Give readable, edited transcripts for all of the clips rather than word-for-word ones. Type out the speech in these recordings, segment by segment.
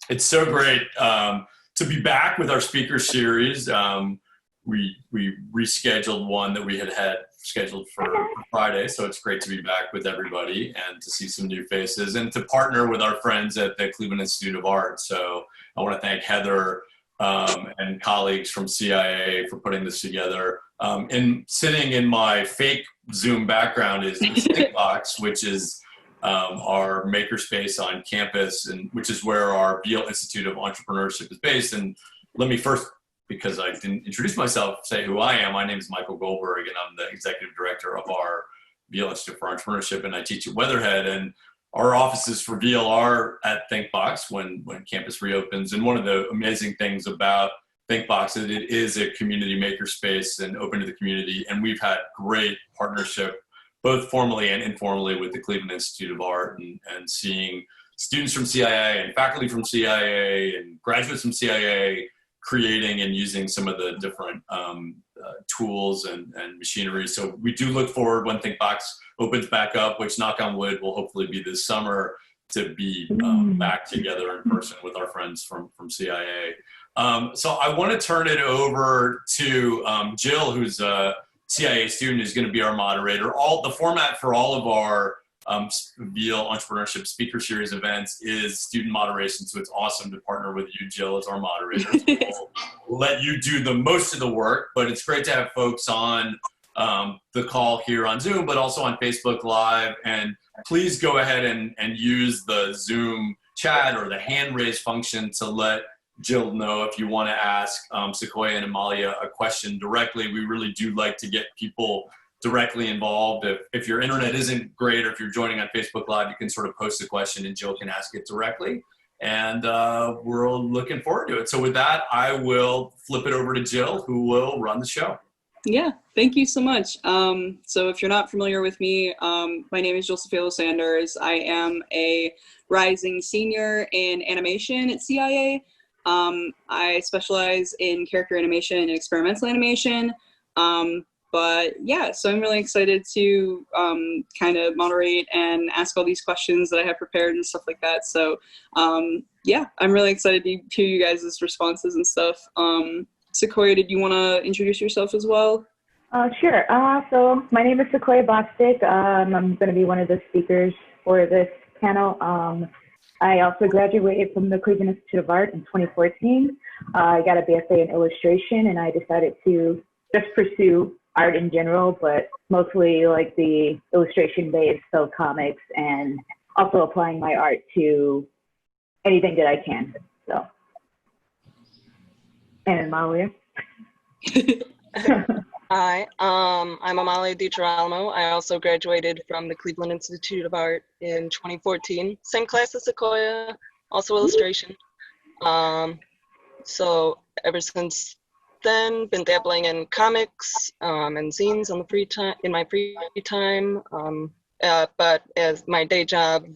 It's so great to be back with our speaker series. We rescheduled one that we had scheduled for Friday, so it's great to be back with everybody and to see some new faces and to partner with our friends at the Cleveland Institute of Art. So I want to thank Heather and colleagues from CIA for putting this together. And sitting in my fake Zoom background is the Stickbox, which is our makerspace on campus, and which is where our Veale Institute of Entrepreneurship is based. And let me first, because I didn't introduce myself, say who I am. My name is Michael Goldberg, and I'm the executive director of our Veale Institute for Entrepreneurship, and I teach at Weatherhead. And our offices for Veale are at ThinkBox when campus reopens. And one of the amazing things about ThinkBox is it is a community makerspace and open to the community. And we've had great partnership, both formally and informally, with the Cleveland Institute of Art, and seeing students from CIA and faculty from CIA and graduates from CIA creating and using some of the different tools and machinery. So we do look forward when ThinkBox opens back up, which, knock on wood, will hopefully be this summer, to be back together in person with our friends from CIA. So I want to turn it over to Jill, who's a CIA student, who's going to be our moderator. The format for all of our Veale Entrepreneurship Speaker Series events is student moderation, so it's awesome to partner with you, Jill, as our moderator. So we'll let you do the most of the work, but it's great to have folks on the call here on Zoom, but also on Facebook Live. And please go ahead and use the Zoom chat or the hand raise function to let Jill know if you want to ask Sequoia and Amalia a question directly. We really do like to get people directly involved. If your internet isn't great, or if you're joining on Facebook Live, you can sort of post a question and Jill can ask it directly. And we're looking forward to it. So with that, I will flip it over to Jill, who will run the show. Yeah, thank you so much. So if you're not familiar with me, my name is Jill Cefalo-Sanders. I am a rising senior in animation at CIA. I specialize in character animation and experimental animation. But yeah, so I'm really excited to kind of moderate and ask all these questions that I have prepared and stuff like that. So yeah, I'm really excited to hear you guys' responses and stuff. Sequoia, did you want to introduce yourself as well? Sure. So my name is Sequoia Bostick. I'm going to be one of the speakers for this panel. I also graduated from the Cleveland Institute of Art in 2014. I got a BFA in illustration, and I decided to just pursue art in general, but mostly like the illustration-based, so comics, and also applying my art to anything that I can. So, and Amalia. Hi, I'm Amalia DeGirolamo. I also graduated from the Cleveland Institute of Art in 2014. Same class as Sequoia, also illustration. So ever since then, been dabbling in comics and zines on the free time, in my free time. But as my day job,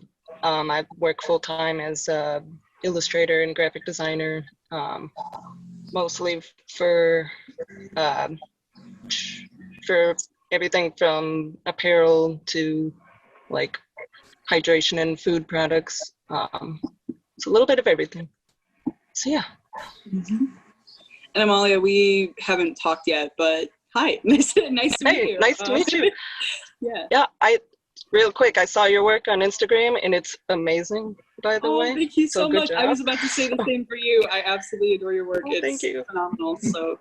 I work full time as a illustrator and graphic designer, mostly for everything from apparel to like hydration and food products. It's a little bit of everything. So yeah. Mm-hmm. And Amalia, we haven't talked yet, but hi, nice to meet you. Nice to meet you. Yeah. Yeah, real quick, I saw your work on Instagram and it's amazing, by the way. Thank you so much. Job. I was about to say the same for you. I absolutely adore your work. It's thank you. Phenomenal. So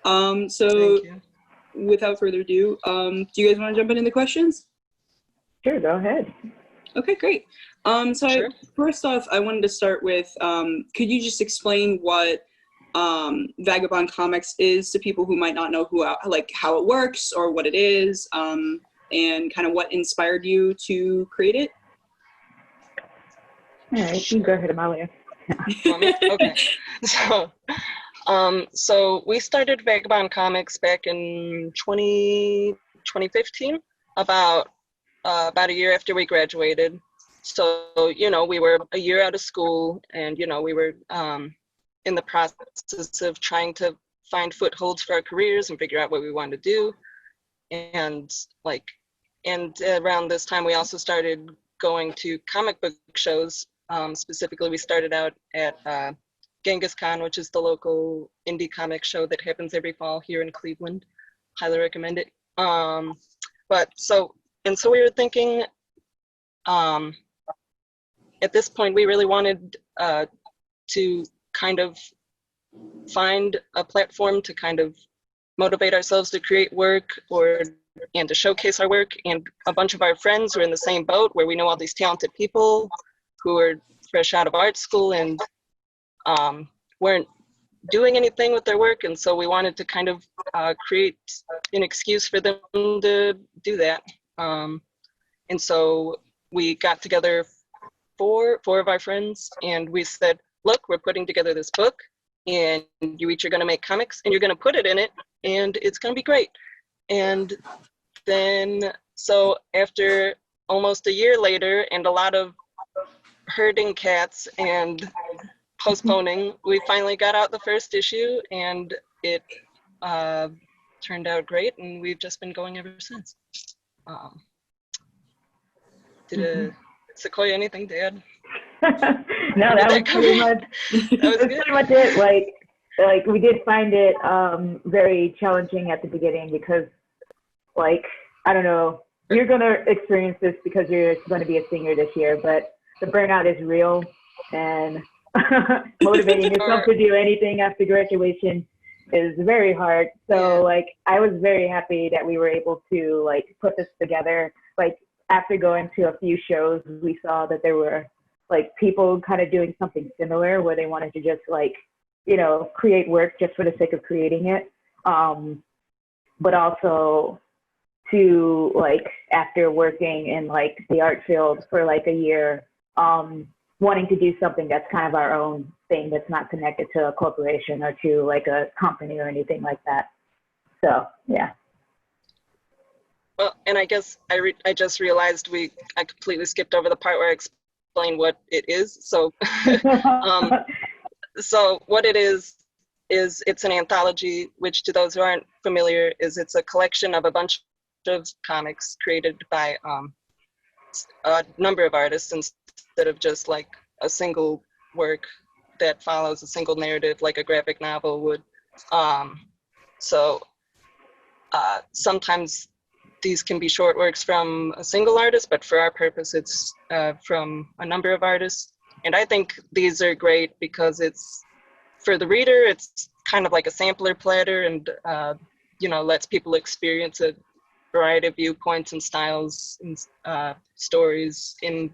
awesome. So without further ado, do you guys want to jump into the questions? Sure, go ahead. Okay, great. Sure. First off, I wanted to start with, could you just explain what Vagabond Comics is to people who might not know how it works or what it is, and kind of what inspired you to create it? All right, you can go ahead, Amalia. Okay. So we started Vagabond Comics back in 2015, about a year after we graduated. So, we were a year out of school, and, we were in the process of trying to find footholds for our careers and figure out what we wanted to do. And around this time, we also started going to comic book shows Specifically, we started out at Genghis Khan, which is the local indie comic show that happens every fall here in Cleveland. Highly recommend it. So we were thinking, at this point, we really wanted to kind of find a platform to kind of motivate ourselves to create work and to showcase our work. And a bunch of our friends were in the same boat, where we know all these talented people who are fresh out of art school and weren't doing anything with their work. And so we wanted to kind of create an excuse for them to do that. And so we got together four of our friends, and we said, look, we're putting together this book, and you each are going to make comics, and you're going to put it in it, and it's going to be great. And then, so after almost a year later, and a lot of herding cats and postponing, we finally got out the first issue, and it turned out great, and we've just been going ever since. Sequoia, anything to add? No, that was pretty much pretty much it. Like we did find it very challenging at the beginning because, like, I don't know, you're gonna experience this because you're going to be a senior this year, but the burnout is real, and motivating yourself to do anything after graduation is very hard. So like, I was very happy that we were able to like put this together. Like, after going to a few shows, we saw that there were like people kind of doing something similar where they wanted to just like, you know, create work just for the sake of creating it. But also to like, after working in like the art field for like a year, wanting to do something that's kind of our own thing that's not connected to a corporation or to like a company or anything like that. So, yeah. Well, and I guess I just realized I completely skipped over the part where I explained what it is. So, so what it is it's an anthology, which to those who aren't familiar it's a collection of a bunch of comics created by a number of artists instead of just like a single work that follows a single narrative like a graphic novel would. Sometimes these can be short works from a single artist, but for our purpose, it's from a number of artists. And I think these are great because it's, for the reader, it's kind of like a sampler platter and, you know, lets people experience a variety of viewpoints and styles and stories in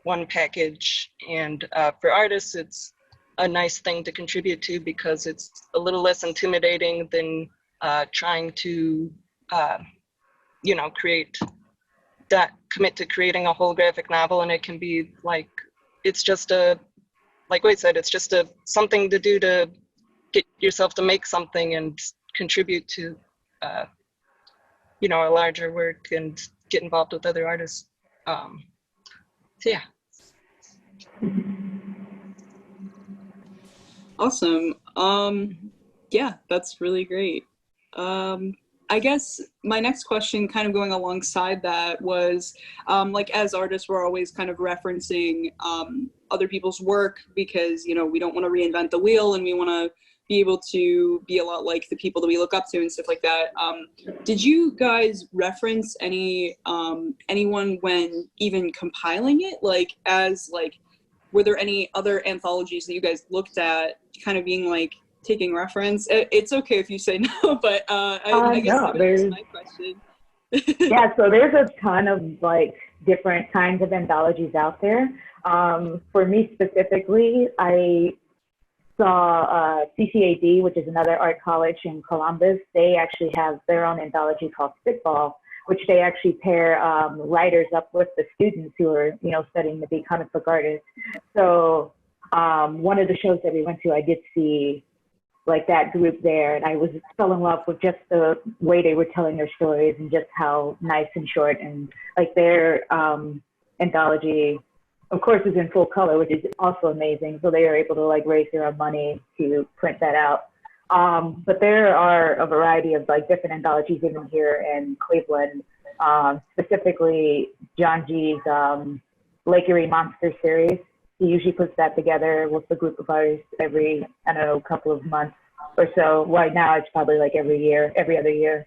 one package. And for artists, it's a nice thing to contribute to because it's a little less intimidating than trying to you know, commit to creating a whole graphic novel. And it can be like, it's just like Wade said, it's just something to do to get yourself to make something and contribute to, you know, a larger work and get involved with other artists. So yeah. Awesome. Yeah, that's really great. I guess my next question, kind of going alongside that, was like, as artists, we're always kind of referencing other people's work because, you know, we don't want to reinvent the wheel and we want to be able to be a lot like the people that we look up to and stuff like that. Did you guys reference anyone when even compiling it? Like, as like, were there any other anthologies that you guys looked at kind of being like, taking reference? It's okay if you say no, but I guess no, that's my question. Yeah, so there's a ton of like different kinds of anthologies out there. For me specifically, I saw CCAD, which is another art college in Columbus. They actually have their own anthology called Spitball, which they actually pair writers up with the students who are, you know, studying to be comic book artists. So one of the shows that we went to, I did see like that group there, and I fell in love with just the way they were telling their stories and just how nice and short, and like their anthology, of course, is in full color, which is also amazing. So they are able to like raise their own money to print that out. But there are a variety of like different anthologies even here in Cleveland, specifically John G's Lake Erie Monster series. he usually puts that together with a group of artists every, I don't know, couple of months or so. Right now it's probably like every other year.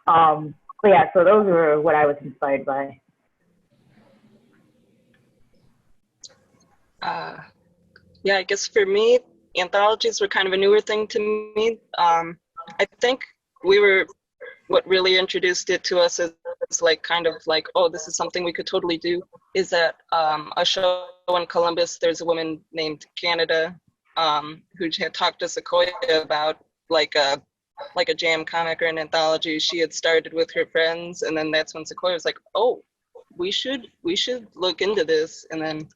But yeah, so those were what I was inspired by. Yeah, I guess for me, anthologies were kind of a newer thing to me. I think what really introduced it to us is like kind of like, oh, this is something we could totally do, is that a show in Columbus, there's a woman named Canada who had talked to Sequoia about like a jam comic or an anthology she had started with her friends, and then that's when Sequoia was like, oh, we should look into this. And then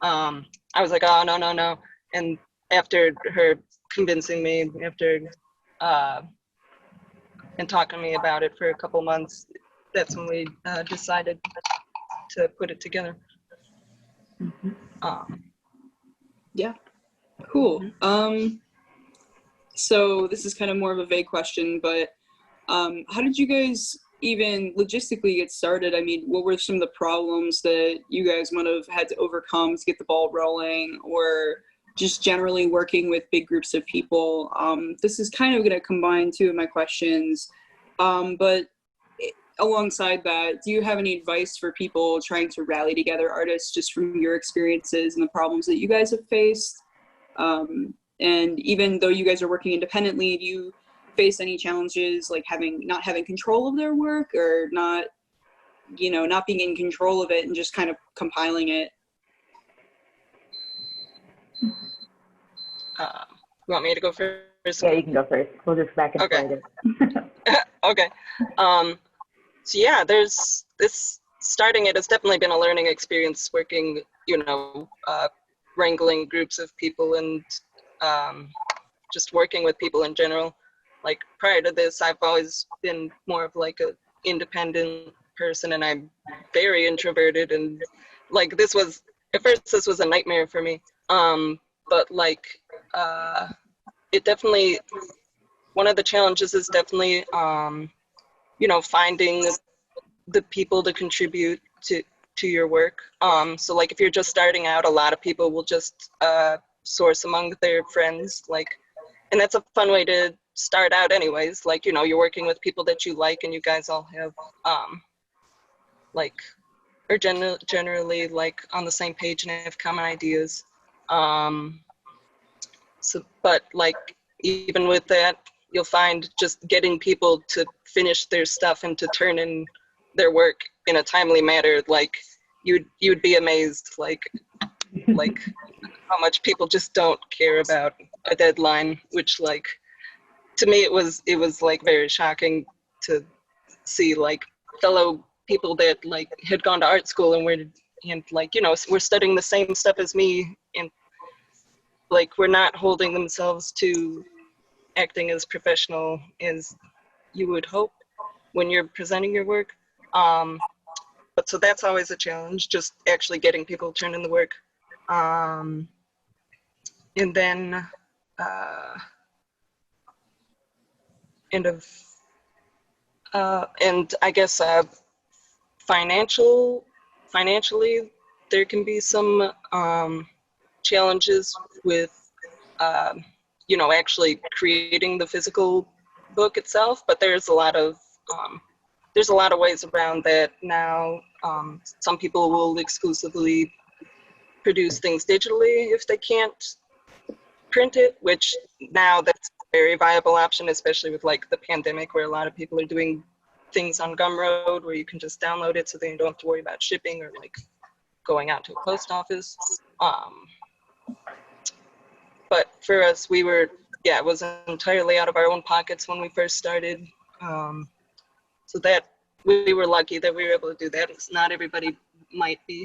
I was like, oh, no. And after her convincing me, and talking to me about it for a couple months, that's when we decided to put it together. Yeah, cool. So this is kind of more of a vague question, but how did you guys even logistically get started? I mean, what were some of the problems that you guys might have had to overcome to get the ball rolling, or just generally working with big groups of people? This is kind of going to combine two of my questions, but alongside that, do you have any advice for people trying to rally together artists, just from your experiences and the problems that you guys have faced? And even though you guys are working independently, do you face any challenges like not having control of their work, or not being in control of it and just kind of compiling it? You want me to go first? Yeah, you can go first. We'll just back and forth. Okay. So yeah, there's this, starting it has definitely been a learning experience, working, wrangling groups of people and just working with people in general. Like prior to this, I've always been more of like a independent person, and I'm very introverted, and like at first this was a nightmare for me. But like it definitely, one of the challenges is definitely finding the people to contribute to your work. So like if you're just starting out, a lot of people will just source among their friends, and that's a fun way to start out anyways. Like, you're working with people that you like, and you guys all have generally like on the same page and have common ideas. But like even with that, you'll find just getting people to finish their stuff and to turn in their work in a timely manner, like you'd be amazed, like how much people just don't care about a deadline, which like to me it was like very shocking to see like fellow people that like had gone to art school and we're studying the same stuff as me, and like we're not holding themselves to acting as professional as you would hope when you're presenting your work. But so that's always a challenge, just actually getting people turned in the work. And then and I guess financially there can be some challenges with actually creating the physical book itself, but there's a lot of ways around that now. Some people will exclusively produce things digitally if they can't print it, which now that's a very viable option, especially with like the pandemic, where a lot of people are doing things on Gumroad where you can just download it, so then you don't have to worry about shipping or like going out to a post office. But for us, it was entirely out of our own pockets when we first started. So that we were lucky that we were able to do that. Not everybody might be.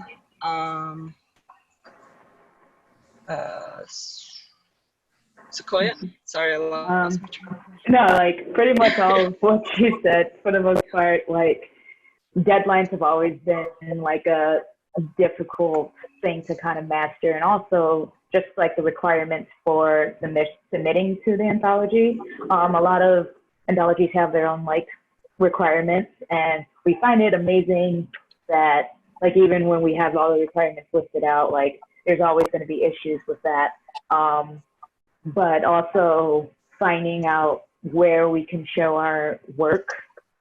Sequoia? Sorry, I lost my train. No, like pretty much all of what you said, for the most part. Like deadlines have always been like a difficult thing to kind of master, and also just like the requirements for submitting to the anthology. A lot of anthologies have their own like requirements, and we find it amazing that like even when we have all the requirements listed out, like there's always going to be issues with that. But also finding out where we can show our work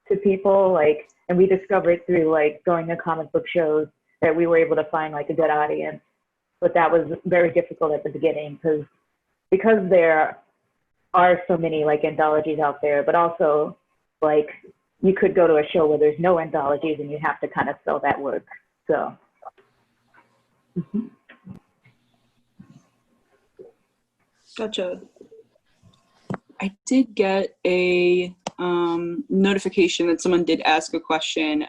to people, like, and we discovered through like going to comic book shows that we were able to find like a good audience, but that was very difficult at the beginning because there are so many like anthologies out there, but also like you could go to a show where there's no anthologies and you have to kind of sell that work. So. Gotcha. I did get a notification that someone did ask a question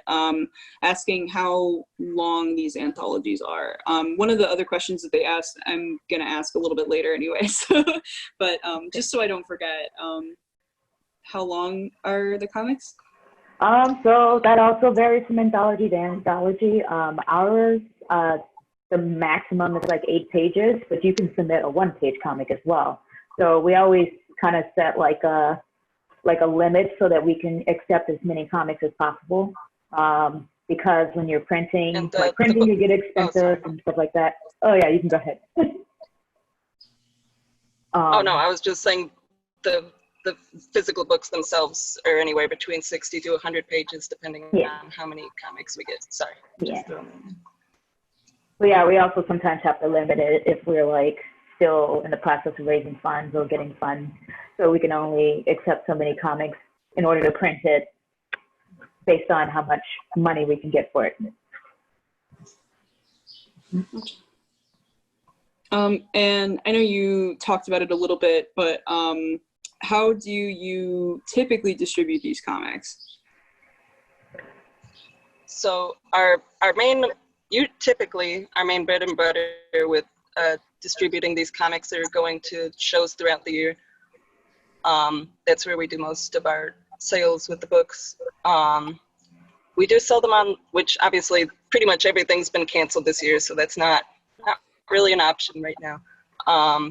asking how long these anthologies are. One of the other questions that they asked, I'm going to ask a little bit later anyway, so, but just so I don't forget, how long are the comics? So that also varies from anthology to anthology. Ours, the maximum is like 8 pages, but you can submit a 1-page comic as well. So we always kind of set like a limit so that we can accept as many comics as possible. Because when you're printing, printing can get expensive and stuff like that. Oh yeah, you can go ahead. Oh no, I was just saying the physical books themselves are anywhere between 60 to 100 pages, depending on how many comics we get. Sorry. Yeah. Well, yeah, we also sometimes have to limit it if we're like still in the process of raising funds or getting funds. So we can only accept so many comics in order to print it based on how much money we can get for it. And I know you talked about it a little bit, but how do you typically distribute these comics? So our main bread and butter with distributing these comics are going to shows throughout the year. That's where we do most of our sales with the books. We do sell them on, which obviously pretty much everything's been canceled this year, so that's not really an option right now.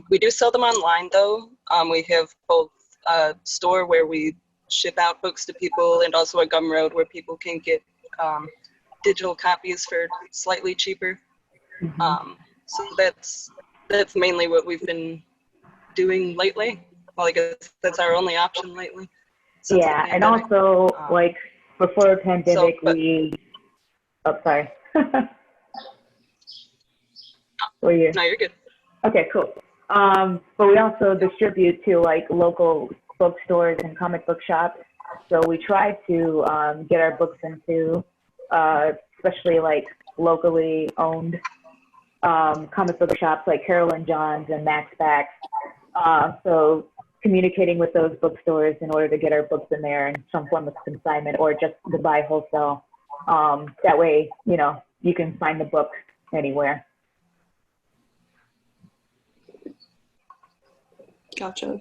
We do sell them online though. We have both a store where we ship out books to people and also a Gumroad where people can get digital copies for slightly cheaper. So that's mainly what we've been doing lately. Well, I guess that's our only option lately. Yeah, and also like before the pandemic, sorry. Were you? No, you're good. Okay, cool. But we also distribute to like local bookstores and comic book shops. So we try to get our books into especially like locally owned comic book shops like Carol and John's and Max Backs. So communicating with those bookstores in order to get our books in there in some form of consignment or just to buy wholesale. That way, you know, you can find the book anywhere. Gotcha.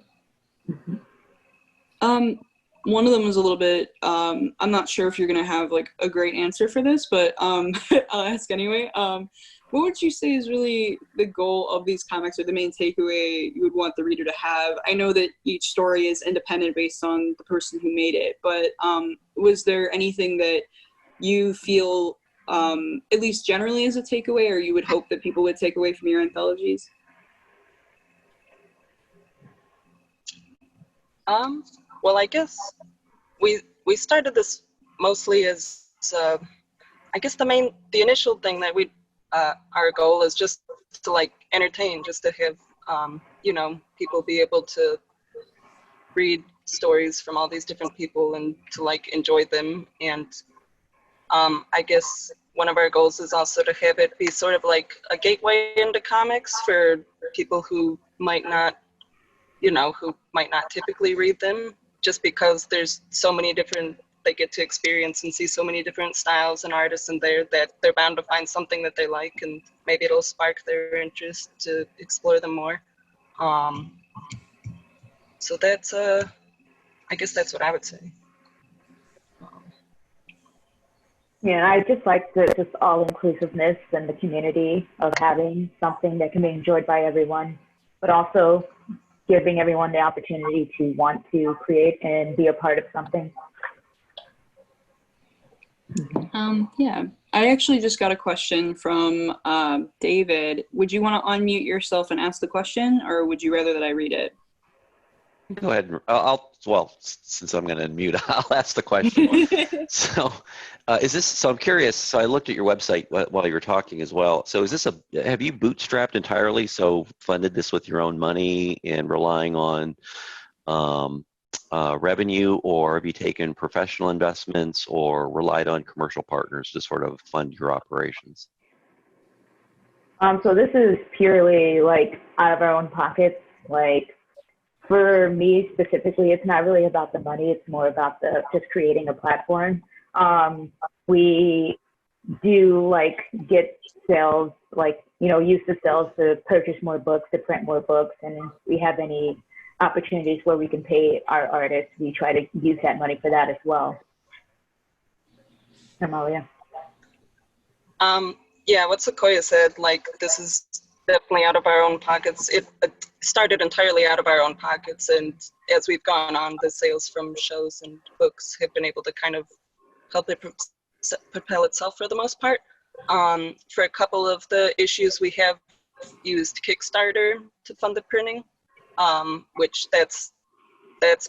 One of them was a little bit, I'm not sure if you're going to have like a great answer for this, but I'll ask anyway. What would you say is really the goal of these comics or the main takeaway you would want the reader to have? I know that each story is independent based on the person who made it, but was there anything that you feel, at least generally as a takeaway, or you would hope that people would take away from your anthologies? Well, I guess we started this mostly as, I guess the initial thing that our goal is just to like entertain, just to have, you know, people be able to read stories from all these different people and to like enjoy them. And I guess one of our goals is also to have it be sort of like a gateway into comics for people who might not, you know, who might not typically read them, just because there's so many different, they get to experience and see so many different styles and artists in there that they're bound to find something that they like, and maybe it'll spark their interest to explore them more. So that's, I guess that's what I would say. Yeah, I just like the just all-inclusiveness and the community of having something that can be enjoyed by everyone, but also giving everyone the opportunity to want to create and be a part of something. Yeah, I actually just got a question from David. Would you want to unmute yourself and ask the question, or would you rather that I read it? Go ahead. Well, since I'm going to unmute, I'll ask the question. So I'm curious. So I looked at your website while you were talking as well. So have you bootstrapped entirely? So funded this with your own money and relying on revenue, or have you taken professional investments or relied on commercial partners to sort of fund your operations? So this is purely like out of our own pockets. Like for me specifically, it's not really about the money. It's more about just creating a platform. We do like get sales, like, use the sales to purchase more books, to print more books. And if we have any opportunities where we can pay our artists, we try to use that money for that as well. Amalia. Yeah, what Sequoia said, like, this is definitely out of our own pockets. It started entirely out of our own pockets, and as we've gone on, the sales from shows and books have been able to kind of help it propel itself for the most part. For a couple of the issues, we have used Kickstarter to fund the printing, which that's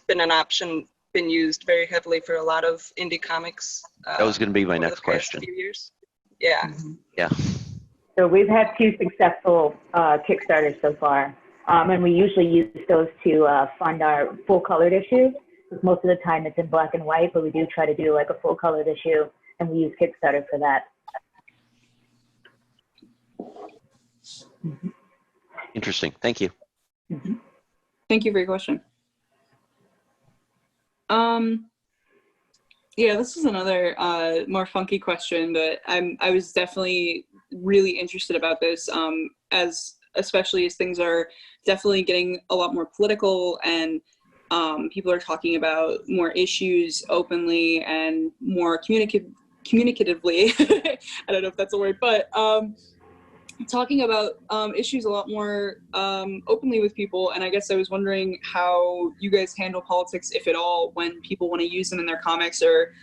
been an option, been used very heavily for a lot of indie comics. That was going to be my next question. Few years. Yeah. Mm-hmm. Yeah. So we've had 2 successful Kickstarters so far, and we usually use those to fund our full-colored issues. Most of the time it's in black and white, but we do try to do like a full-colored issue, and we use Kickstarter for that. Interesting. Thank you. Mm-hmm. Thank you for your question. Yeah, this is another more funky question, but I was definitely really interested about this, especially as things are definitely getting a lot more political, and people are talking about more issues openly and more communicatively. I don't know if that's a word, but talking about issues a lot more openly with people. And I guess I was wondering how you guys handle politics, if at all, when people want to use them in their comics, or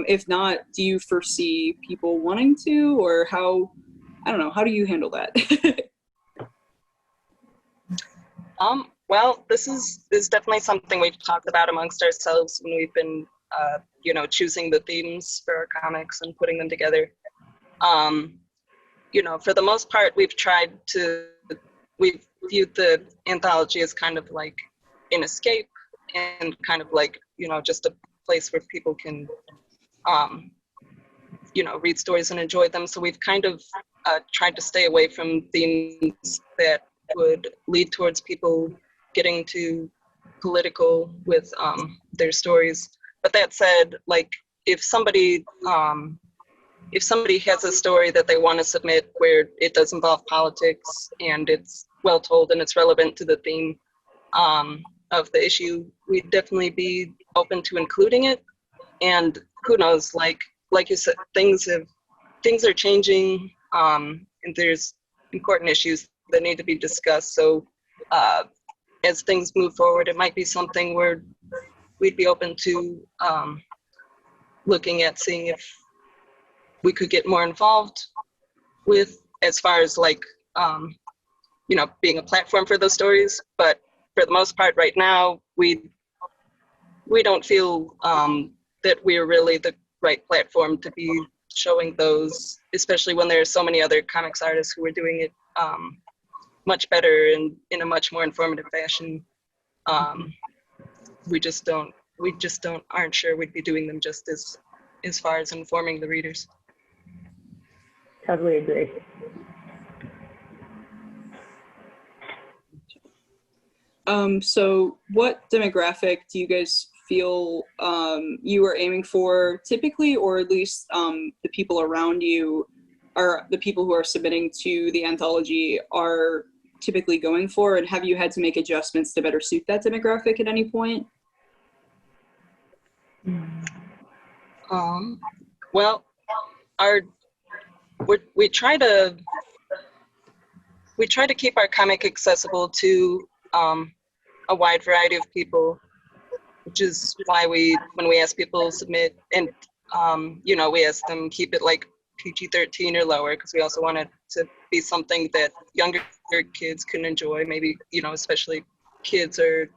if not, do you foresee people wanting to, or how do you handle that? Well, this is definitely something we've talked about amongst ourselves when we've been, choosing the themes for our comics and putting them together. For the most part, we've viewed the anthology as kind of like an escape, and kind of like, just a place where people can, read stories and enjoy them. So we've kind of tried to stay away from themes that would lead towards people getting too political with their stories. But that said, like, if somebody has a story that they want to submit where it does involve politics and it's well told and it's relevant to the theme of the issue, we'd definitely be open to including it. And who knows, like you said, things are changing, and there's important issues that need to be discussed. So as things move forward, it might be something where we'd be open to looking at seeing if we could get more involved with, as far as like, being a platform for those stories. But for the most part right now, we don't feel that we're really the right platform to be showing those, especially when there are so many other comics artists who are doing it much better and in a much more informative fashion. We aren't sure we'd be doing them justice as far as informing the readers. Totally agree. So what demographic do you guys feel you are aiming for typically, or at least the people around you, or the people who are submitting to the anthology, are typically going for? And have you had to make adjustments to better suit that demographic at any point? Well, we try to keep our comic accessible to a wide variety of people, which is why when we ask people to submit, and we ask them keep it like PG-13 or lower, because we also wanted to be something that younger kids can enjoy, maybe, especially kids or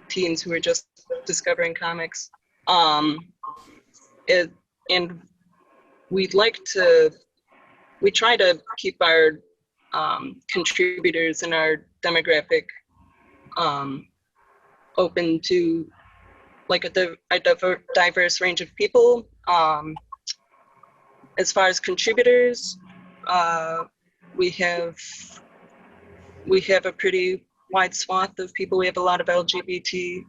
teens who are just discovering comics. And we try to keep our contributors and our demographic open to like a diverse range of people. As far as contributors, we have a pretty wide swath of people. We have a lot of LGBTQ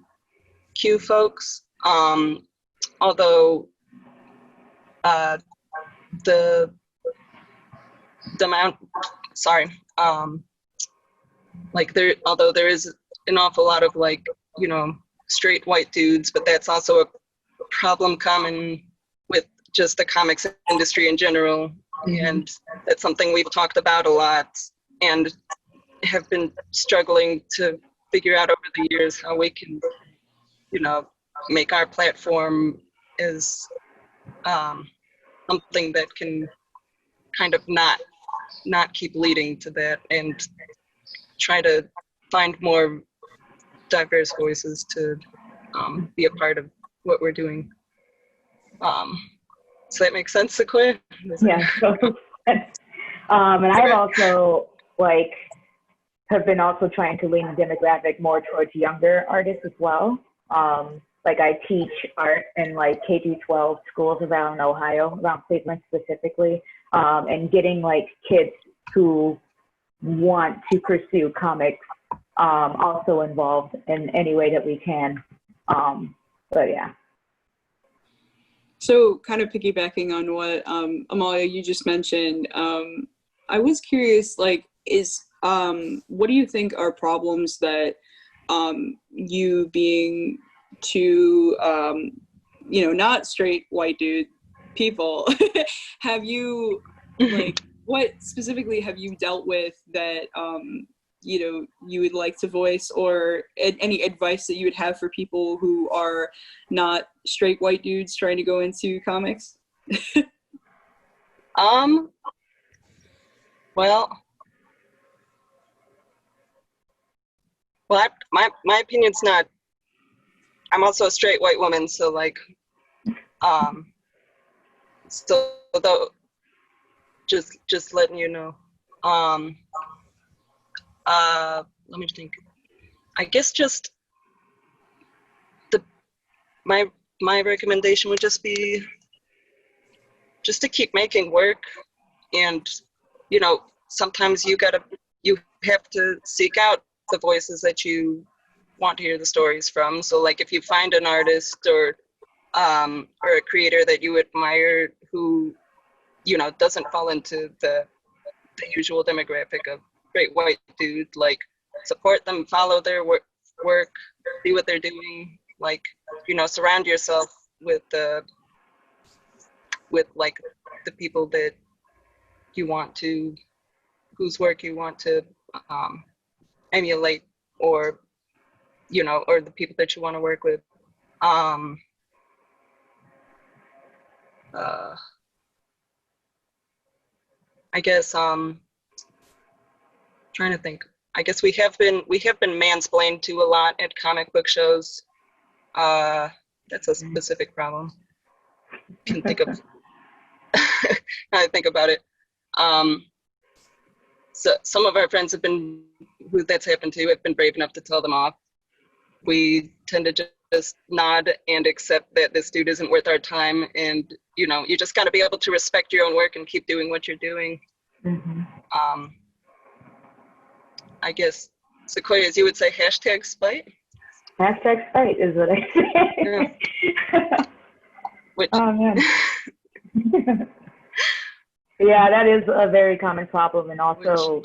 folks, although the amount, although there is an awful lot of straight white dudes, but that's also a problem common with just the comics industry in general. And that's something we've talked about a lot and have been struggling to figure out over the years how we can, make our platform as something that can kind of not keep leading to that, and try to find more diverse voices to be a part of what we're doing. Does that make sense, Sequoia? Yeah. And I've also have been also trying to lean the demographic more towards younger artists as well. I teach art in K-12 schools around Ohio, around Cleveland specifically, and getting kids who want to pursue comics also involved in any way that we can. But yeah. So kind of piggybacking on what Amalia, you just mentioned, I was curious, what do you think are problems that you being two, not straight white dude people, have you, what specifically have you dealt with that, you would like to voice, or any advice that you would have for people who are not straight white dudes trying to go into comics? My opinion's not, I'm also a straight white woman, so though, just letting you know. Let me think. I guess just my recommendation would just be just to keep making work, and sometimes you have to seek out the voices that you want to hear the stories from. So if you find an artist or a creator that you admire who doesn't fall into the usual demographic of straight white dude, support them, follow their work, see what they're doing, surround yourself with the people that you want to, whose work you want to emulate, or or the people that you want to work with. I guess trying to think. I guess we have been mansplained to a lot at comic book shows. That's a specific problem. Can think of I think about it. So some of our friends who that's happened to have been brave enough to tell them off. We tend to just nod and accept that this dude isn't worth our time, and you just got to be able to respect your own work and keep doing what you're doing. I guess, Sequoia, as you would say, #spite? #spite is what I say. Yeah. Oh, man. Yeah, that is a very common problem. And also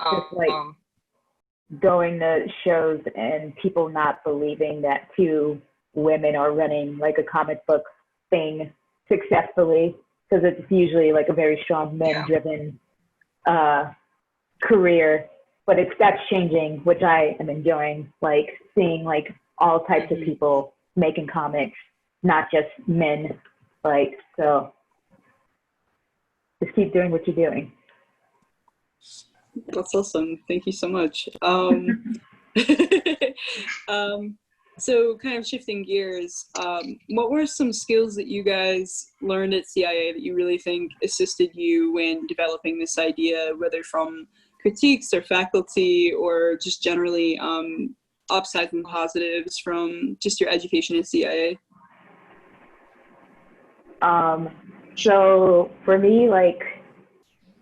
going to shows and people not believing that two women are running a comic book thing successfully, because it's usually a very strong men-driven career. But that's changing, which I am enjoying, seeing all types of people making comics, not just men, so. just keep doing what you're doing. That's awesome. Thank you so much. So kind of shifting gears, what were some skills that you guys learned at CIA that you really think assisted you when developing this idea, whether from critiques or faculty or just generally upsides and positives from just your education at CIA? So for me, like,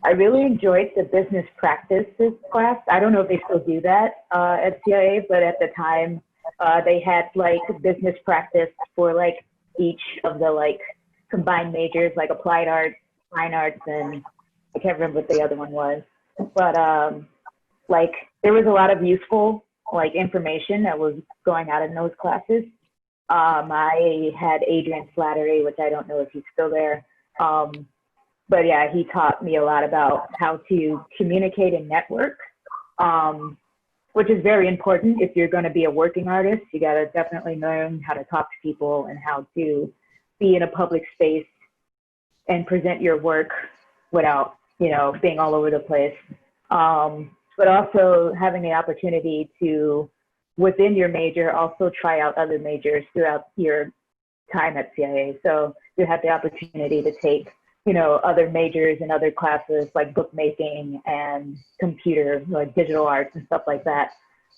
I really enjoyed the business practices class. I don't know if they still do that at CIA, but at the time they had like business practice for like each of the like combined majors, like applied arts, fine arts, and I can't remember what the other one was. But like there was a lot of useful like information that was going out in those classes. I had Adrian Slattery, which I don't know if he's still there. But yeah, he taught me a lot about how to communicate and network, which is very important if you're going to be a working artist. You got to definitely learn how to talk to people and how to be in a public space and present your work without, you know, being all over the place. But also having the opportunity to, within your major, also try out other majors throughout your time at CIA. So you have the opportunity to take, you know, other majors and other classes like bookmaking and computer, like digital arts and stuff like that.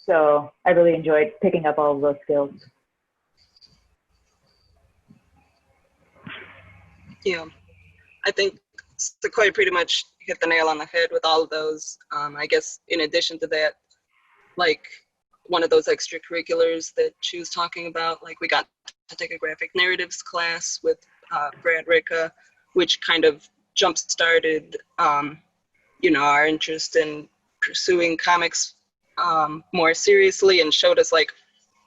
So I really enjoyed picking up all of those skills. Yeah, I think Sequoia pretty much hit the nail on the head with all of those. I guess in addition to that, like one of those extracurriculars that she was talking about, like we got to take a graphic narratives class with Brad Ricka, which kind of jump-started, you know, our interest in pursuing comics more seriously, and showed us like,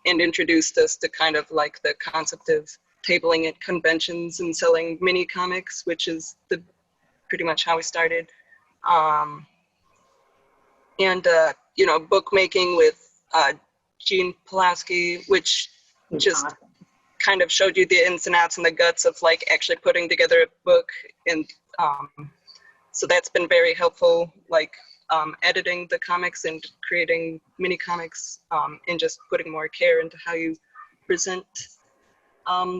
and introduced us to kind of like the concept of tabling at conventions and selling mini comics, which is pretty much how we started. And you know, bookmaking with Gene Pulaski, which just kind of showed you the ins and outs and the guts of like actually putting together a book. And so that's been very helpful, like editing the comics and creating mini comics, and just putting more care into how you present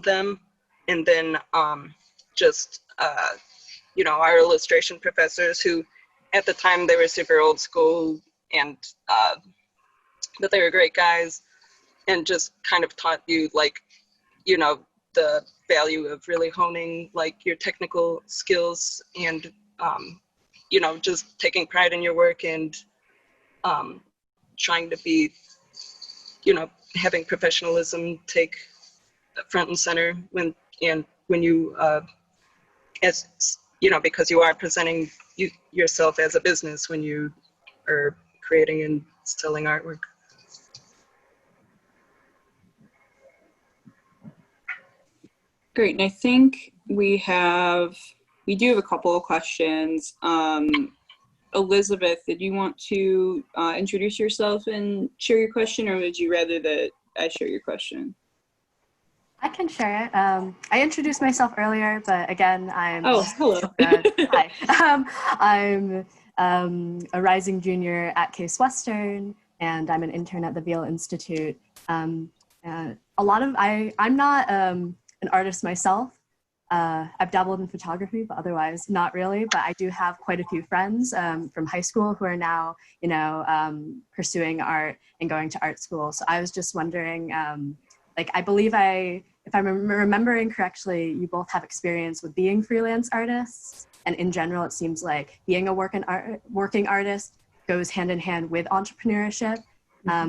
them. And then just you know, our illustration professors, who at the time they were super old school, and but they were great guys, and just kind of taught you like, you know, the value of really honing like your technical skills, and you know, just taking pride in your work, and trying to be, you know, having professionalism take front and center when you as you know, because you are presenting yourself as a business when you are creating and selling artwork. Great, and I think we do have a couple of questions. Elizabeth, did you want to introduce yourself and share your question, or would you rather that I share your question? I can share it. I introduced myself earlier, but again, I'm hello. Hi. I'm a rising junior at Case Western, and I'm an intern at the Veale Institute. I'm not an artist myself. I've dabbled in photography, but otherwise not really. But I do have quite a few friends from high school who are now, you know, pursuing art and going to art school. So I was just wondering, like, I believe if I'm remembering correctly, you both have experience with being freelance artists. And in general, it seems like being a working artist goes hand in hand with entrepreneurship.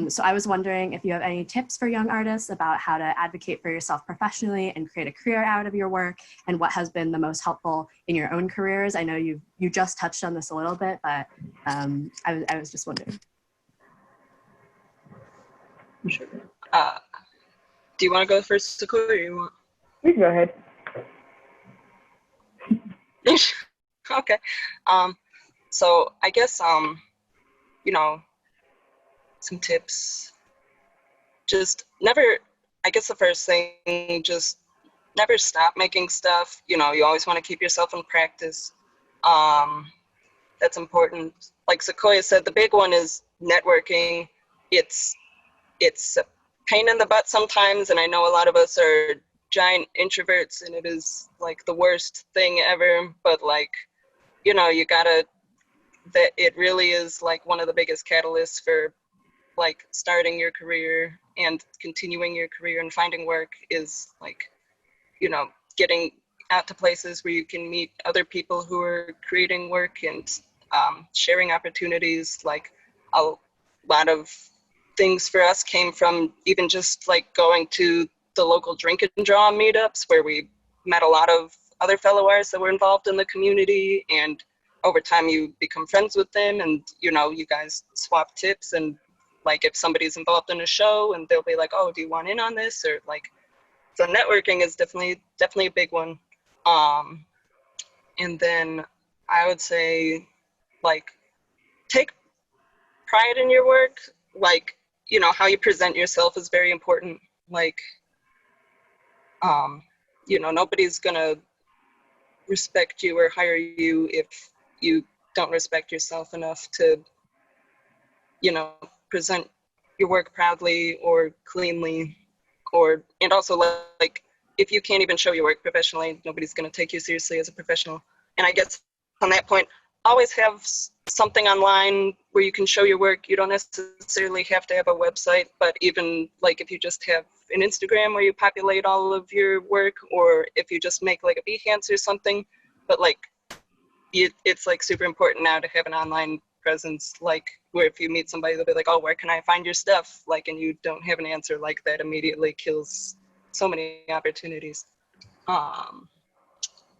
So I was wondering if you have any tips for young artists about how to advocate for yourself professionally and create a career out of your work, and what has been the most helpful in your own careers. I know you just touched on this a little bit, but I was just wondering. Sure. Do you want to go first, Sequoia, or you want? Please go ahead. Okay. So I guess, you know, some tips. Just never, I guess the first thing, just never stop making stuff. You know, you always want to keep yourself in practice. That's important. Like Sequoia said, the big one is networking. It's a pain in the butt sometimes, and I know a lot of us are giant introverts, and it is like the worst thing ever. But like, you know, that it really is like one of the biggest catalysts for like starting your career and continuing your career and finding work is like, you know, getting out to places where you can meet other people who are creating work and sharing opportunities. Like a lot of things for us came from even just like going to the local drink and draw meetups where we met a lot of other fellow artists that were involved in the community, and over time you become friends with them, and you know, you guys swap tips, and like if somebody's involved in a show and they'll be like, oh, do you want in on this, or like, so networking is definitely a big one. And then I would say like take pride in your work. Like, you know, how you present yourself is very important. Like, you know, nobody's gonna respect you or hire you if you don't respect yourself enough to, you know, present your work proudly or cleanly, and also like if you can't even show your work professionally, nobody's going to take you seriously as a professional. And I guess on that point, always have something online where you can show your work. You don't necessarily have to have a website, but even like if you just have an Instagram where you populate all of your work, or if you just make like a Behance or something, but like it's like super important now to have an online presence, like where if you meet somebody, they'll be like, oh, where can I find your stuff? Like, and you don't have an answer, like that immediately kills so many opportunities. I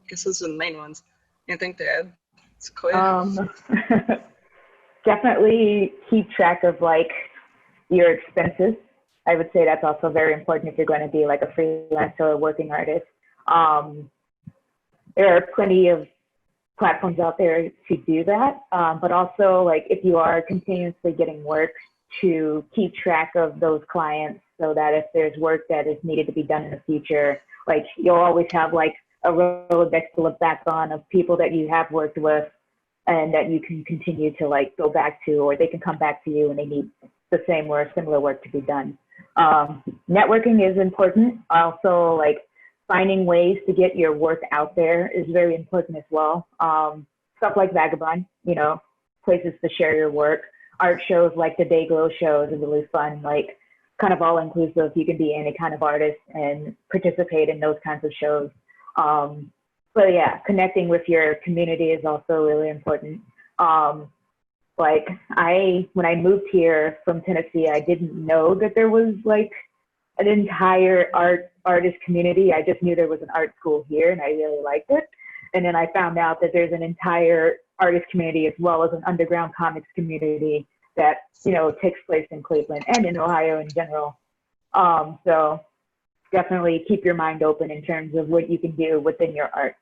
guess those are the main ones. Anything to add, Sequoia? Definitely keep track of like your expenses. I would say that's also very important if you're going to be like a freelancer or working artist. There are plenty of platforms out there to do that, but also like if you are continuously getting work, to keep track of those clients so that if there's work that is needed to be done in the future, like you'll always have like a Rolodex to look back on of people that you have worked with and that you can continue to like go back to, or they can come back to you when they need the same or similar work to be done. Networking is important. Also, like finding ways to get your work out there is very important as well. Stuff like Vagabond, you know, places to share your work. Art shows like the Day Glow shows are really fun, like kind of all inclusive. You can be any kind of artist and participate in those kinds of shows. But yeah, connecting with your community is also really important. Like when I moved here from Tennessee, I didn't know that there was like an entire artist community. I just knew there was an art school here and I really liked it. And then I found out that there's an entire artist community as well as an underground comics community that, you know, takes place in Cleveland and in Ohio in general. So definitely keep your mind open in terms of what you can do within your art.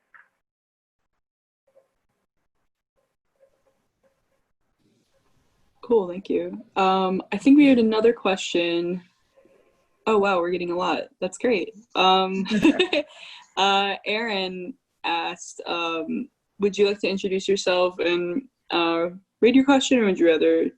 Cool, thank you. I think we had another question. Oh wow, we're getting a lot. That's great. Erin asked, would you like to introduce yourself and read your question, or would you rather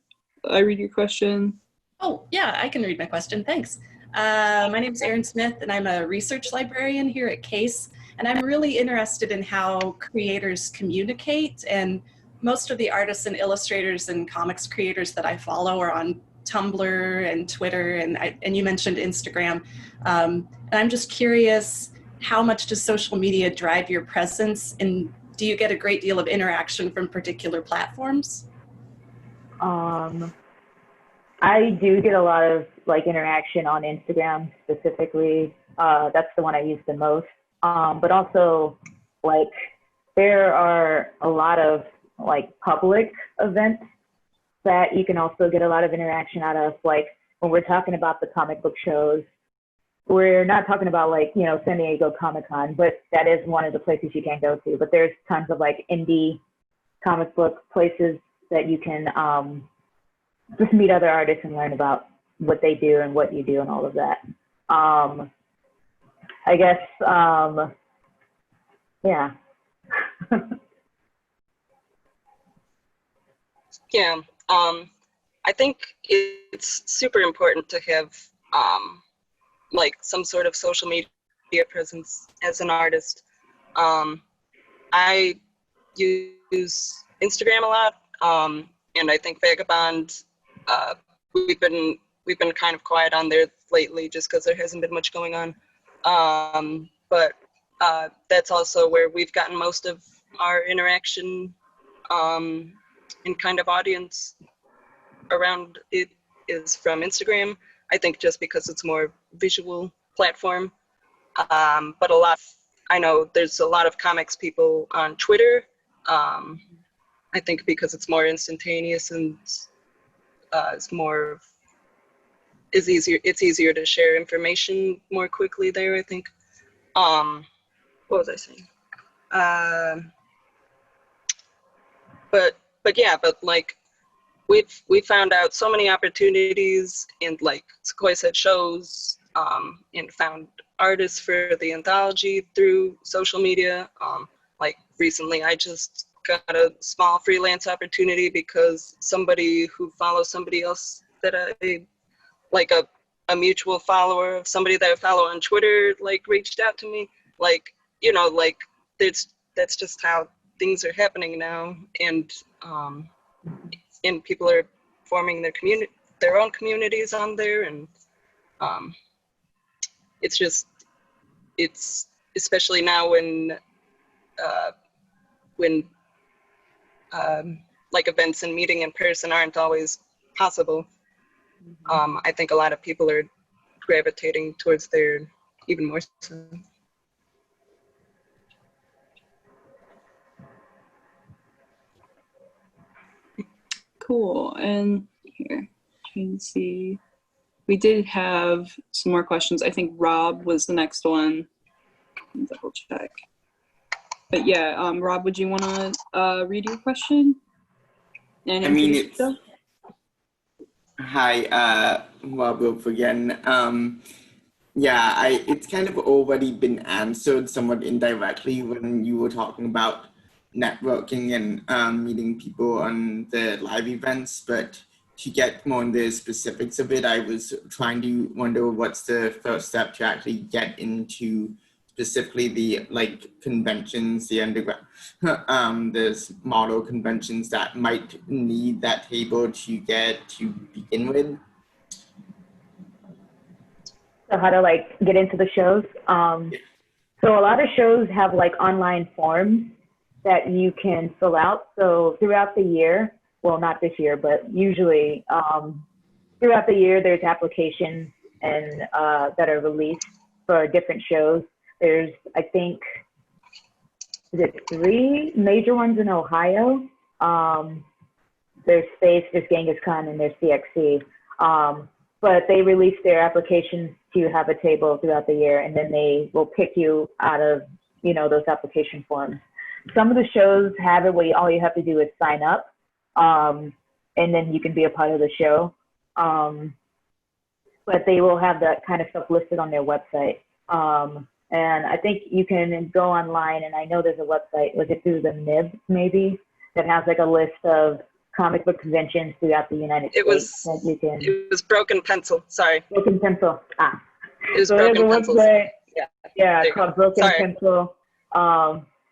I read your question? Oh, yeah, I can read my question. Thanks. My name is Erin Smith, and I'm a research librarian here at CASE, and I'm really interested in how creators communicate, and most of the artists and illustrators and comics creators that I follow are on Tumblr and Twitter, and you mentioned Instagram. And I'm just curious, how much does social media drive your presence, and do you get a great deal of interaction from particular platforms? I do get a lot of like interaction on Instagram specifically. That's the one I use the most. But also like there are a lot of like public events that you can also get a lot of interaction out of. Like when we're talking about the comic book shows, we're not talking about like, you know, San Diego Comic-Con, but that is one of the places you can go to. But there's tons of like indie comic book places that you can just meet other artists and learn about what they do and what you do and all of that. I guess, yeah. Yeah, I think it's super important to have like some sort of social media presence as an artist. I use Instagram a lot, and I think Vagabond, we've been kind of quiet on there lately just because there hasn't been much going on. But that's also where we've gotten most of our interaction and kind of audience around it is from Instagram. I think just because it's more visual platform. But I know there's a lot of comics people on Twitter. I think because it's more instantaneous and it's easier to share information more quickly there, I think. What was I saying? But like we found out so many opportunities, and like Sequoia said, shows, and found artists for the anthology through social media. Like recently I just got a small freelance opportunity because somebody who follows somebody else that a mutual follower of somebody that I follow on Twitter, like reached out to me. Like, you know, like that's just how things are happening now. And people are forming their own communities on there. And it's especially now when like events and meeting in person aren't always possible. I think a lot of people are gravitating towards there even more so. Cool. And here, trying to see. We did have some more questions. I think Rob was the next one. Double check. But yeah, Rob, would you want to read your question? And I mean, introduce yourself? Hi, Rob Wolf again. It's kind of already been answered somewhat indirectly when you were talking about networking and meeting people on the live events, but to get more into the specifics of it, I was trying to wonder what's the first step to actually get into specifically the conventions, the underground, the model conventions that might need that table to get to begin with. So how to get into the shows. So a lot of shows have online forms that you can fill out. So throughout the year, well, not this year, but usually throughout the year, there's applications and that are released for different shows. There's, I think, is it 3 major ones in Ohio? There's Space, there's Genghis Khan, and there's CXC. But they release their applications to have a table throughout the year, and then they will pick you out of, those application forms. Some of the shows have it where all you have to do is sign up, and then you can be a part of the show. But they will have that kind of stuff listed on their website. And I think you can go online, and I know there's a website, was it through the MIB maybe, that has a list of comic book conventions throughout the United States. It was Broken Pencil, sorry. Broken Pencil, It was so Broken Pencil. Yeah, called Broken Pencil,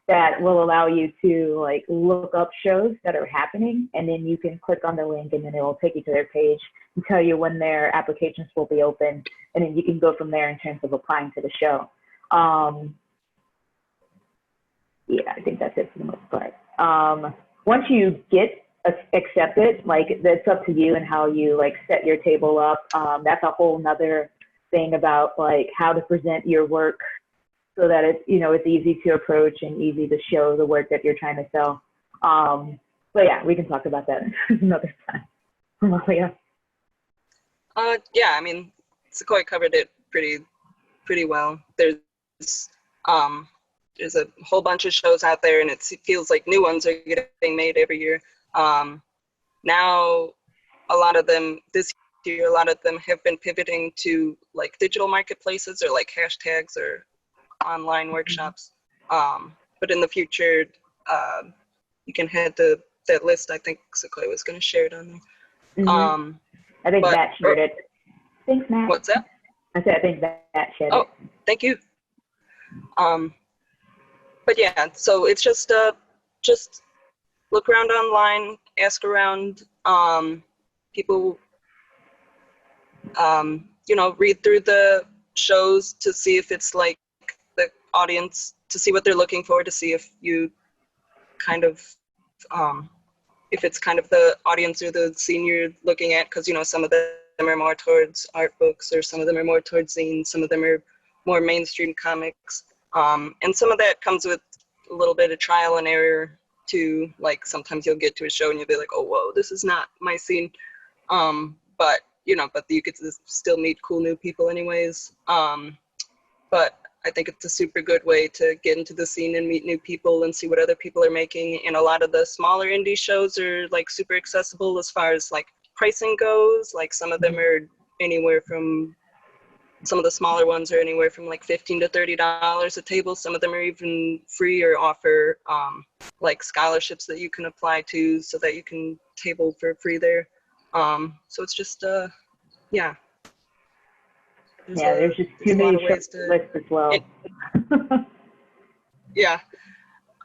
that will allow you to look up shows that are happening, and then you can click on the link, and then it will take you to their page and tell you when their applications will be open, and then you can go from there in terms of applying to the show. Yeah, I think that's it for the most part. Once you get accepted, that's up to you and how you set your table up. That's a whole nother thing about how to present your work so that it's it's easy to approach and easy to show the work that you're trying to sell. But yeah, we can talk about that another time. Amalia. Yeah, I meing Sequoia covered it pretty well. There's a whole bunch of shows out there, and it feels like new ones are getting made every year. Now, a lot of them have been pivoting to digital marketplaces or hashtags or online workshops. But in the future, you can head to that list. I think Sequoia was going to share it on there. Mhm. I think but- Matt shared it. Thanks, Matt. What's that? I said I think Matt shared Oh, it. thank you. But yeah, so it's just look around online, ask around, people, you know, read through the shows to see if it's like the audience, to see what they're looking for, to see if you kind of, if it's kind of the audience or the scene you're looking at, because, you know, some of them are more towards art books, or some of them are more towards zines, some of them are more mainstream comics. And some of that comes with a little bit of trial and error too. Like sometimes you'll get to a show and you'll be like, oh, whoa, this is not my scene. But, you know, but you get to still meet cool new people anyways. But I think it's a super good way to get into the scene and meet new people and see what other people are making. And a lot of the smaller indie shows are like super accessible as far as like pricing goes. Like some of them are anywhere from, some of the smaller ones are anywhere from like $15 to $30 a table. Some of them are even free or offer like scholarships that you can apply to so that you can table for free there. So it's just, yeah. There's just too many shows to list as well. Yeah.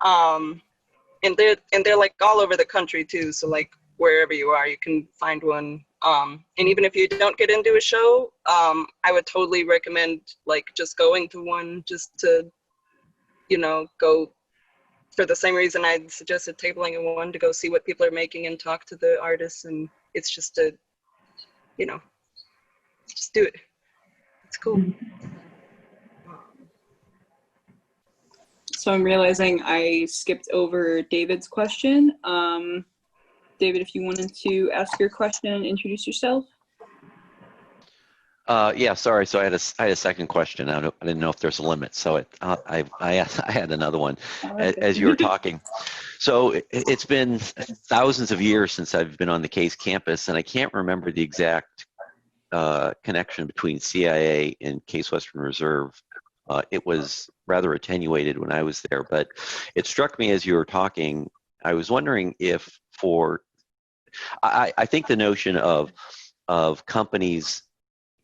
And they're like all over the country too. So like wherever you are, you can find one. And even if you don't get into a show, I would totally recommend like just going to one, just to, you know, go for the same reason I suggested tabling in one, to go see what people are making and talk to the artists. And it's just a, you know, just do it. It's cool. So I'm realizing I skipped over David's question. David, if you wanted to ask your question and introduce yourself. Yeah, sorry. So I had a second question. I didn't know if there's a limit. So I had another one as you were talking. So it's been thousands of years since I've been on the Case campus, and I can't remember the exact connection between CIA and Case Western Reserve. It was rather attenuated when I was there, but it struck me as you were talking. I was wondering if I think the notion of companies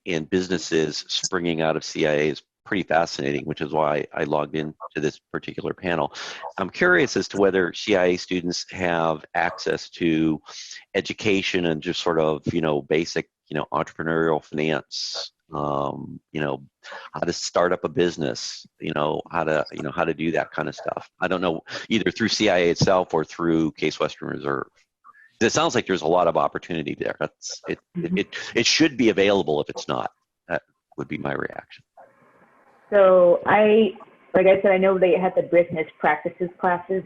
and businesses springing out of CIA is pretty fascinating, which is why I logged into this particular panel. I'm curious as to whether CIA students have access to education and just sort of, you know, basic, you know, entrepreneurial finance, you know, how to start up a business, you know, how to do that kind of stuff. I don't know, either through CIA itself or through Case Western Reserve. It sounds like there's a lot of opportunity there. It should be available if it's not. That would be my reaction. So like I said, I know they had the business practices classes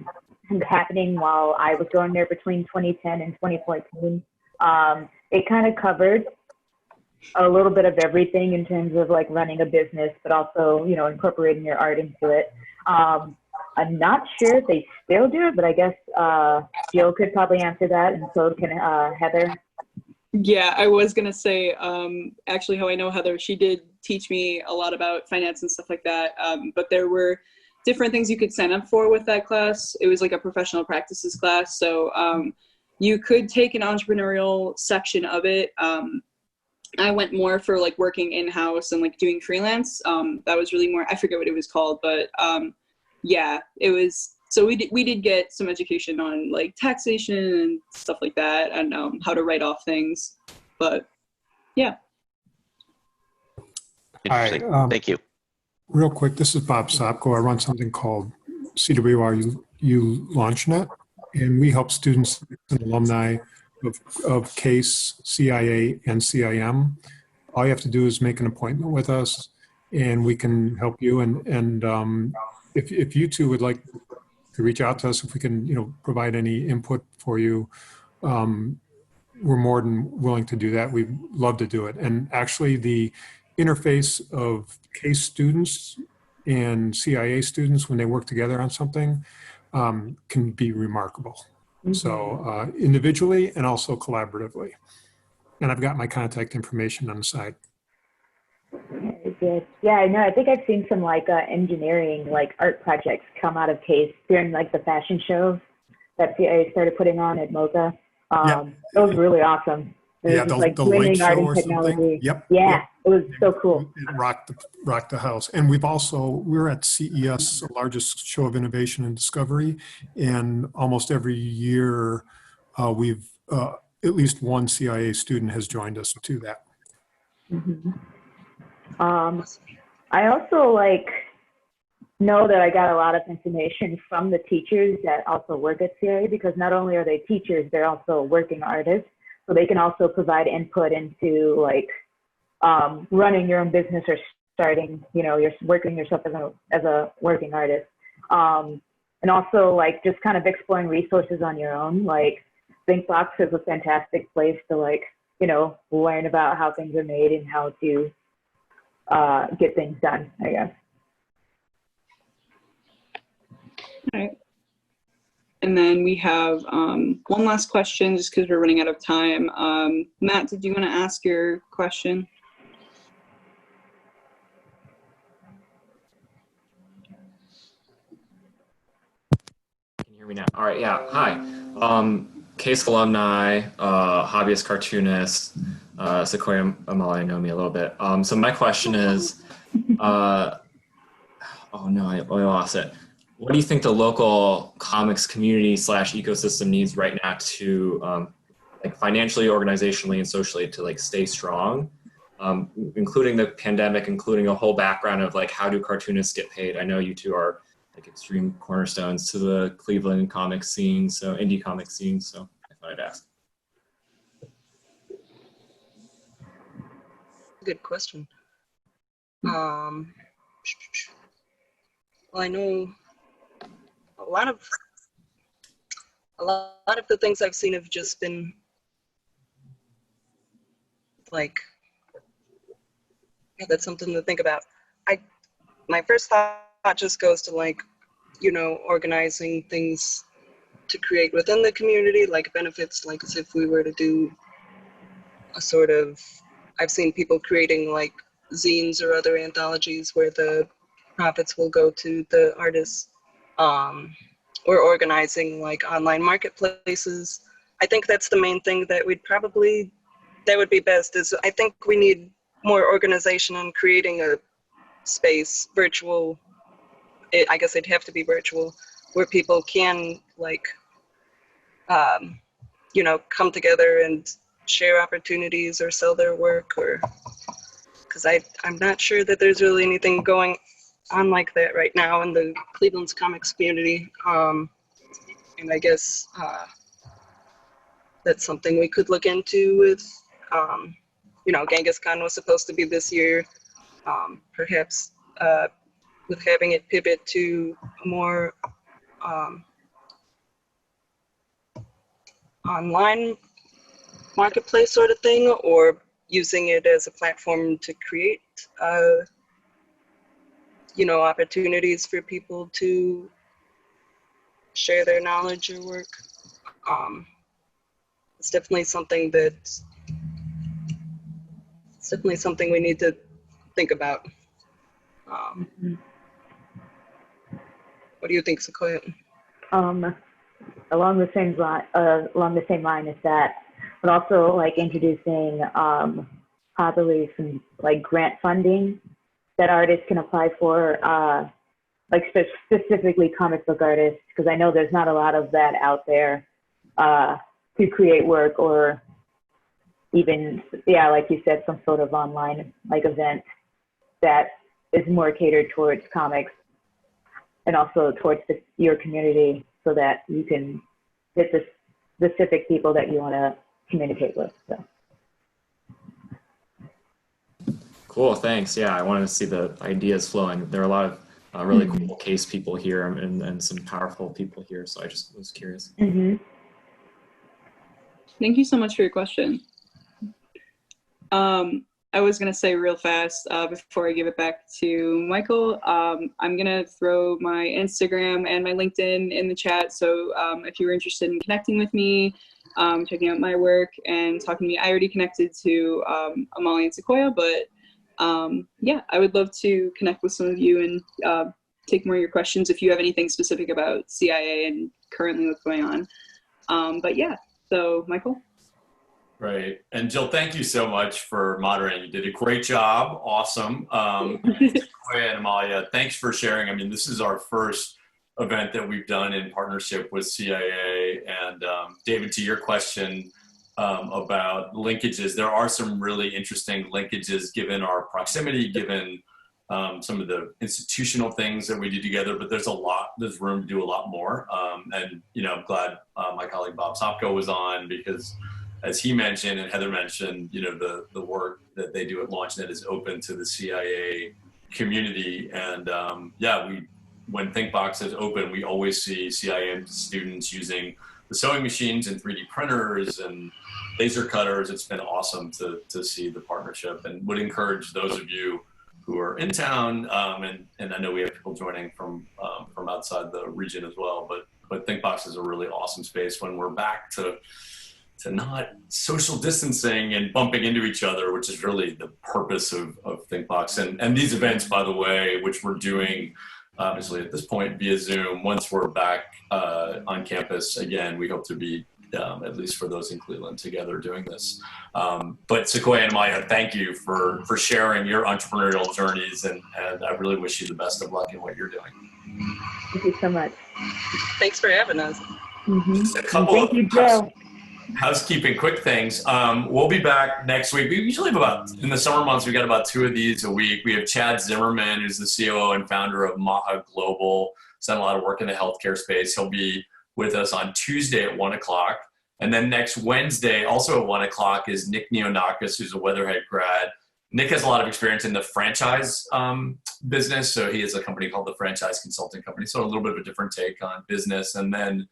happening while I was going there between 2010 and 2014. It kind of covered a little bit of everything in terms of like running a business, but also, you know, incorporating your art into it. I'm not sure if they still do it, but I guess Jill could probably answer that, and so can Heather. Yeah, I was gonna say, actually how I know Heather, she did teach me a lot about finance and stuff like that, but there were different things you could sign up for with that class. It was like a professional practices class, so you could take an entrepreneurial section of it. I went more for like working in-house and like doing freelance. That was really more, I forget what it was called, but yeah, it was, so we did get some education on like taxation and stuff like that, and how to write off things, but yeah. Interesting. Hi, Thank you. real quick, this is Bob Sopko. I run something called CWRU LaunchNet, and we help students and alumni of CASE, CIA, and CIM. All you have to do is make an appointment with us, and we can help you. And if you two would like to reach out to us, if we can, you know, provide any input for you, we're more than willing to do that. We'd love to do it. And actually, the interface of CASE students and CIA students when they work together on something can be remarkable. Mm-hmm. So individually and also collaboratively. And I've got my contact information on the side. Very good. Yeah, I know. I think I've seen some like engineering, like art projects come out of CASE during like the fashion shows. that CIA started putting on at MoCA. Yeah. It was really awesome. It Yeah, was just the like late blending art show and or technology. something. Yep. Yeah, Yep. it was so cool. It rocked the house. And we're at CES, the largest show of innovation and discovery. And almost every year, we've at least one CIA student has joined us to that. Mm-hmm. I also know that I got a lot of information from the teachers that also work at CIA, because not only are they teachers, they're also working artists. So they can also provide input into running your own business or starting, you're working yourself as a working artist. And also just kind of exploring resources on your own. ThinkBox is a fantastic place to learn about how things are made and how to get things done, I guess. All right. And then we have one last question, just because we're running out of time. Matt, did you want to ask your question? Can you hear me now? All right, yeah, hi. Case alumni, hobbyist cartoonist, Sequoia, Amalia know me a little bit. So my question is, oh no, I lost it. What do you think the local comics community / ecosystem needs right now to financially, organizationally, and socially to stay strong, including the pandemic, including a whole background of how do cartoonists get paid? I know you two are extreme cornerstones to the Cleveland comic scene, so indie comic scene. So I thought I'd ask. Good question. Well, I know a lot of the things I've seen have just been yeah, that's something to think about. My first thought just goes to organizing things to create within the community, benefits, as if we were to do a sort of, I've seen people creating zines or other anthologies where the profits will go to the artists, or organizing online marketplaces. I think that's the main thing that would be best. Is I think we need more organization in creating a space, virtual, I guess it'd have to be virtual, where people can come together and share opportunities or sell their work, or because I'm not sure that there's really anything going on like that right now in the Cleveland's comics community. And I guess that's something we could look into with, Genghis Khan was supposed to be this year, perhaps with having it pivot to a more online marketplace sort of thing, or using it as a platform to create opportunities for people to share their knowledge or work. It's definitely something we need to think about. What do you think, Sequoia? Along the same line is that, but also introducing probably some grant funding that artists can apply for, specifically comic book artists, because I know there's not a lot of that out there to create work, or even, like you said, some sort of online event that is more catered towards comics and also towards your community, so that you can get the specific people that you want to communicate with. So. Cool, thanks. Yeah, I wanted to see the ideas flowing. There are a lot of really cool case people here, and some powerful people here, so I just was curious. Thank you so much for your question. I was going to say real fast before I give it back to Michael, I'm going to throw my Instagram and my LinkedIn in the chat. So if you're interested in connecting with me, checking out my work and talking to me, I already connected to Amalia and Sequoia, but yeah, I would love to connect with some of you and take more of your questions if you have anything specific about CIA and currently what's going on. But yeah, so Michael. Right. And Jill, thank you so much for moderating. You did a great job. Awesome. Sequoia and Amalia, thanks for sharing. I mean, this is our first event that we've done in partnership with CIA. And David, to your question about linkages, there are some really interesting linkages given our proximity, given some of the institutional things that we do together, but there's room to do a lot more. And, you know, I'm glad my colleague Bob Sopko was on, because as he mentioned and Heather mentioned, you know, the work that they do at LaunchNet is open to the CIA community. And yeah, when ThinkBox is open, we always see CIA students using the sewing machines and 3D printers and laser cutters. It's been awesome to see the partnership, and would encourage those of you who are in town, and I know we have people joining from outside the region as well, but ThinkBox is a really awesome space when we're back to not social distancing and bumping into each other, which is really the purpose of ThinkBox. And these events, by the way, which we're doing obviously at this point via Zoom, once we're back on campus again, we hope to be, at least for those in Cleveland, together doing this. But Sequoia and Maya, thank you for sharing your entrepreneurial journeys, and I really wish you the best of luck in what you're doing. Thank you so much. Thanks for having us. Just a couple Thank you, Joe. housekeeping quick things. We'll be back next week. We usually have in the summer months, we got about 2 of these a week. We have Chad Zimmerman, who's the COO and founder of Maha Global. He's done a lot of work in the healthcare space. He'll be with us on Tuesday at 1 o'clock. And then next Wednesday, also at 1 o'clock, is Nick Neonakis, who's a Weatherhead grad. Nick has a lot of experience in the franchise business. So he has a company called the Franchise Consulting Company. So a little bit of a different take on business. And then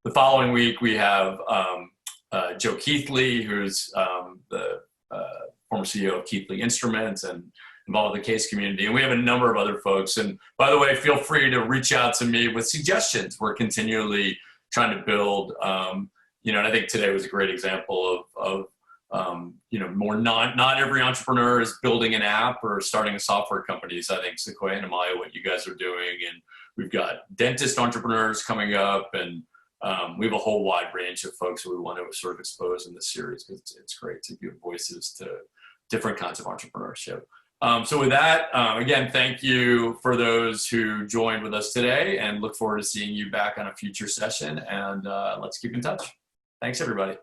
the following week, we have Joe Keithley, who's the former CEO of Keithley Instruments and involved with the case community. And we have a number of other folks. And by the way, feel free to reach out to me with suggestions. We're continually trying to build, you know, and I think today was a great example of you know, not every entrepreneur is building an app or starting a software company. So I think Sequoia and Amalia, what you guys are doing, and we've got dentist entrepreneurs coming up, and we have a whole wide range of folks who we want to sort of expose in this series, because it's great to give voices to different kinds of entrepreneurship. So with that, again, thank you for those who joined with us today, and look forward to seeing you back on a future session, and let's keep in touch. Thanks, everybody.